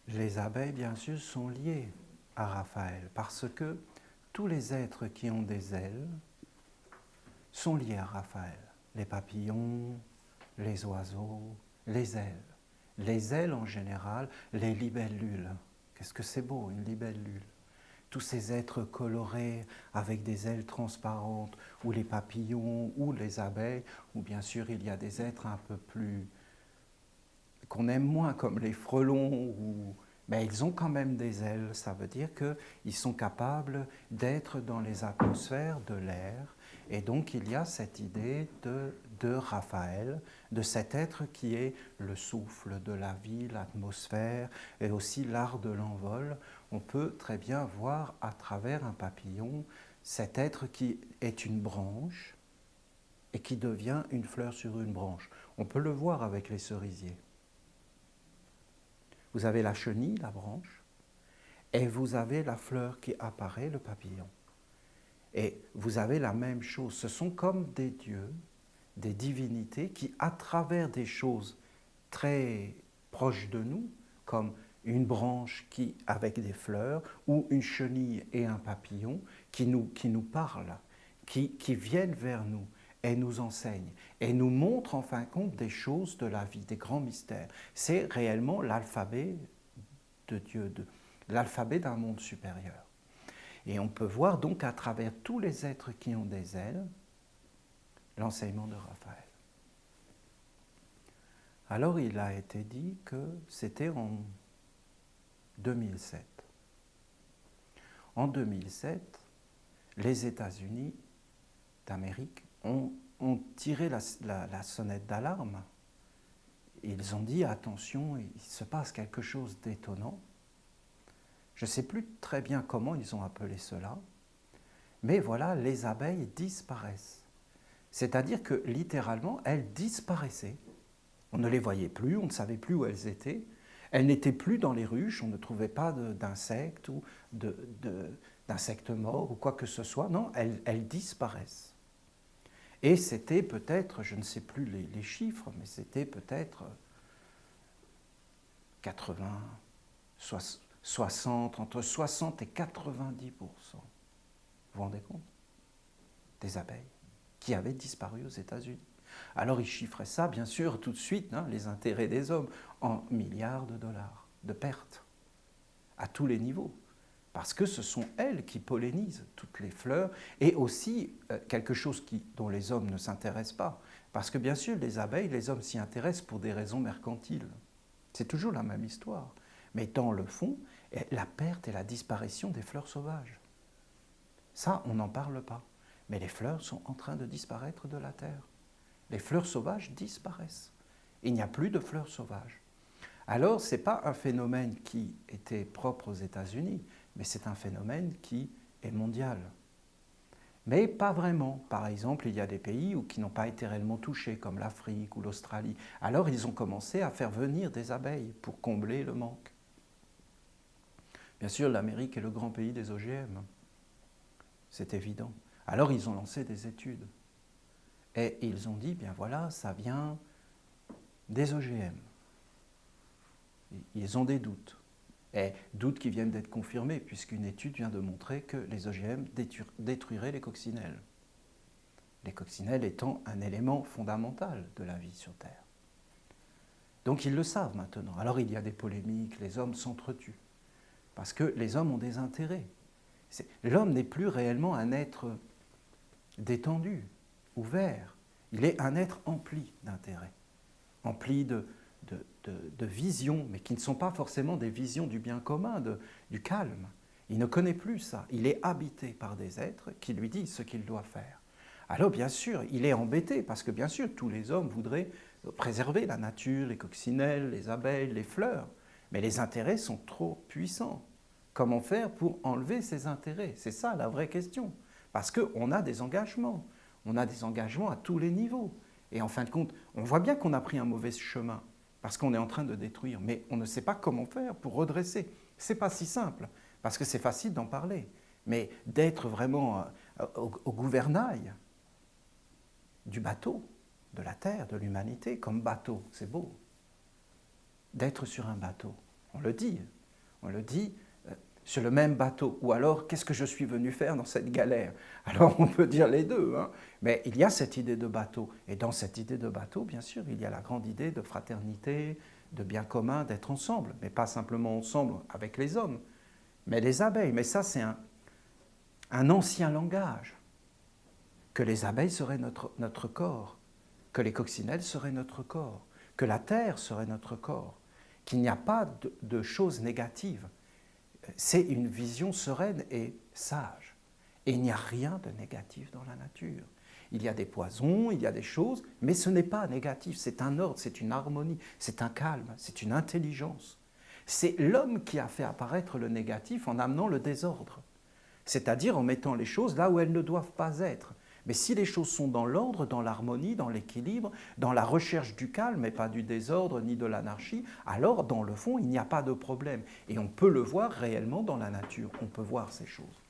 Les abeilles, bien sûr, sont liées à Raphaël, parce que tous les êtres qui ont des ailes sont liés à Raphaël. Les papillons, les oiseaux, les ailes. Les ailes en général, les libellules. Qu'est-ce que c'est beau, une libellule. Tous ces êtres colorés avec des ailes transparentes, ou les papillons, ou les abeilles, ou bien sûr il y a des êtres un peu plus qu'on aime moins, comme les frelons, mais ils ont quand même des ailes. Ça veut dire qu'ils sont capables d'être dans les atmosphères de l'air. Et donc il y a cette idée de Raphaël, de cet être qui est le souffle de la vie, l'atmosphère, et aussi l'art de l'envol. On peut très bien voir à travers un papillon cet être qui est une branche et qui devient une fleur sur une branche. On peut le voir avec les cerisiers. Vous avez la chenille, la branche, et vous avez la fleur qui apparaît, le papillon. Et vous avez la même chose. Ce sont comme des dieux, des divinités qui, à travers des choses très proches de nous, comme une branche avec des fleurs, ou une chenille et un papillon, qui nous parlent, qui viennent vers nous et nous enseignent, et nous montrent en fin de compte des choses de la vie, des grands mystères. C'est réellement l'alphabet de Dieu, l'alphabet d'un monde supérieur. Et on peut voir donc à travers tous les êtres qui ont des ailes, l'enseignement de Raphaël. Alors il a été dit que c'était en 2007. En 2007, les États-Unis d'Amérique ont tiré la sonnette d'alarme. Ils ont dit attention, il se passe quelque chose d'étonnant. Je ne sais plus très bien comment ils ont appelé cela, mais voilà, les abeilles disparaissent. C'est-à-dire que littéralement, elles disparaissaient. On ne les voyait plus, on ne savait plus où elles étaient. Elles n'étaient plus dans les ruches, on ne trouvait pas d'insectes ou d'insectes morts ou quoi que ce soit. Non, elles disparaissent. Et c'était peut-être, je ne sais plus les chiffres, mais c'était peut-être 80, 60, entre 60 et 90%. Vous vous rendez compte? Des abeilles qui avaient disparu aux États-Unis. Alors ils chiffraient ça, bien sûr, tout de suite, les intérêts des hommes, en milliards de dollars de pertes, à tous les niveaux. Parce que ce sont elles qui pollinisent toutes les fleurs, et aussi quelque chose dont les hommes ne s'intéressent pas. Parce que bien sûr, les abeilles, les hommes s'y intéressent pour des raisons mercantiles. C'est toujours la même histoire. Mais dans le fond, la perte et la disparition des fleurs sauvages. Ça, on n'en parle pas. Mais les fleurs sont en train de disparaître de la terre. Les fleurs sauvages disparaissent. Il n'y a plus de fleurs sauvages. Alors, ce n'est pas un phénomène qui était propre aux États-Unis, mais c'est un phénomène qui est mondial. Mais pas vraiment. Par exemple, il y a des pays qui n'ont pas été réellement touchés, comme l'Afrique ou l'Australie. Alors, ils ont commencé à faire venir des abeilles pour combler le manque. Bien sûr, l'Amérique est le grand pays des OGM. C'est évident. Alors, ils ont lancé des études. Et ils ont dit, bien voilà, ça vient des OGM. Ils ont des doutes. Et doutes qui viennent d'être confirmés, puisqu'une étude vient de montrer que les OGM détruiraient les coccinelles. Les coccinelles étant un élément fondamental de la vie sur Terre. Donc ils le savent maintenant. Alors il y a des polémiques, les hommes s'entretuent. Parce que les hommes ont des intérêts. L'homme n'est plus réellement un être détendu, ouvert. Il est un être empli d'intérêts, empli de visions, mais qui ne sont pas forcément des visions du bien commun, du calme. Il ne connaît plus ça. Il est habité par des êtres qui lui disent ce qu'il doit faire. Alors bien sûr, il est embêté, parce que bien sûr, tous les hommes voudraient préserver la nature, les coccinelles, les abeilles, les fleurs. Mais les intérêts sont trop puissants. Comment faire pour enlever ces intérêts? C'est ça la vraie question. Parce qu'on a des engagements. On a des engagements à tous les niveaux. Et en fin de compte, on voit bien qu'on a pris un mauvais chemin, parce qu'on est en train de détruire. Mais on ne sait pas comment faire pour redresser. Ce n'est pas si simple, parce que c'est facile d'en parler. Mais d'être vraiment au gouvernail du bateau, de la terre, de l'humanité, comme bateau, c'est beau. D'être sur un bateau, on le dit, on le dit, sur le même bateau. Ou alors, qu'est-ce que je suis venu faire dans cette galère? Alors, on peut dire les deux, hein. Mais il y a cette idée de bateau. Et dans cette idée de bateau, bien sûr, il y a la grande idée de fraternité, de bien commun, d'être ensemble. Mais pas simplement ensemble avec les hommes, mais les abeilles. Mais ça, c'est un ancien langage. Que les abeilles seraient notre corps, que les coccinelles seraient notre corps, que la terre serait notre corps, qu'il n'y a pas de choses négatives. C'est une vision sereine et sage. Et il n'y a rien de négatif dans la nature. Il y a des poisons, il y a des choses, mais ce n'est pas négatif, c'est un ordre, c'est une harmonie, c'est un calme, c'est une intelligence. C'est l'homme qui a fait apparaître le négatif en amenant le désordre, c'est-à-dire en mettant les choses là où elles ne doivent pas être. Mais si les choses sont dans l'ordre, dans l'harmonie, dans l'équilibre, dans la recherche du calme et pas du désordre ni de l'anarchie, alors dans le fond, il n'y a pas de problème. Et on peut le voir réellement dans la nature, on peut voir ces choses.